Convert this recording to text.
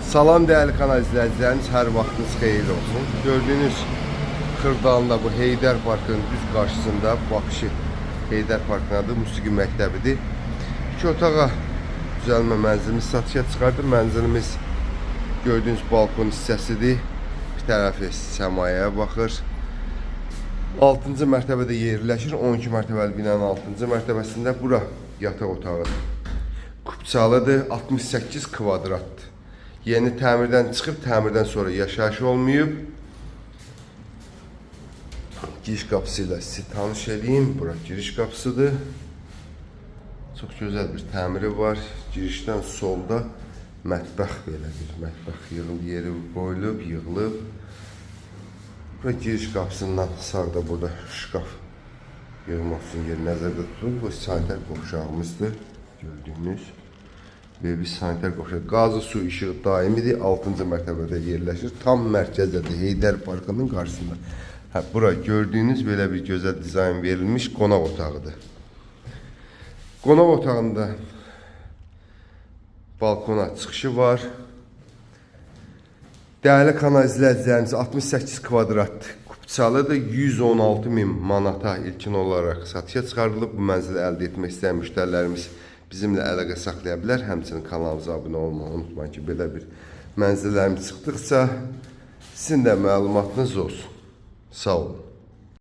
Salam değerli kanal izləyicilərimiz, hər vaxtınız xeyirli olsun. Gördüğünüz Xırdalında bu Heydər Parkının düz qarşısında baxışı Heydər Parkının adı Musiqi Məktəbidir. 2 otağa düzəlmə mənzilimiz satışa çıxardı. Mənzilimiz gördüğünüz balkon hissəsidir. Bir tərəfi səmaya baxır. 6-cı mərtəbədə yerləşir. 12 mərtəbəli binanın 6-cı mərtəbəsində bura yataq otağıdır. Kupçalıdır, 68 kvadratdır. Yeni təmirdən çıxıb, təmirdən sonra yaşayış olmayıb. Giriş qapısı ilə sizi tanış edeyim. Bura giriş qapısıdır. Çox gözəl bir təmiri var. Girişdən solda mətbəx, belə bir mətbəx yeri qoyulub, yığılıb. Bura giriş qapısından sağda burada şkaf yığmaq üçün yer nəzərdə tutulub. Bu sanitar qovşağımızdır. Gördüyünüz. Ve bir sanitar qovşaq. Qazı, su, işığı daimidir. 6-cı mərtəbədə yerləşir. Tam mərkəzdədir. Heydər Parkının qarşısında. Bura gördüyünüz belə bir gözəl dizayn verilmiş qonaq otağıdır. Qonaq otağında balkona çıxışı var. Değerli kanal izləyicilərimiz, 68 kvadrat kupçalıdır. 116.000 manata ilkin olarak satışa çıxarılıb. Bu mənzili əldə etmək istəyən müştərilərimiz bizimle əlaqə saxlaya bilər. Həmçinin kanalımıza abunə olmayı unutmayın ki, belə bir mənzillərimiz çıxdıqca sizin də məlumatınız olsun. Sağ olun.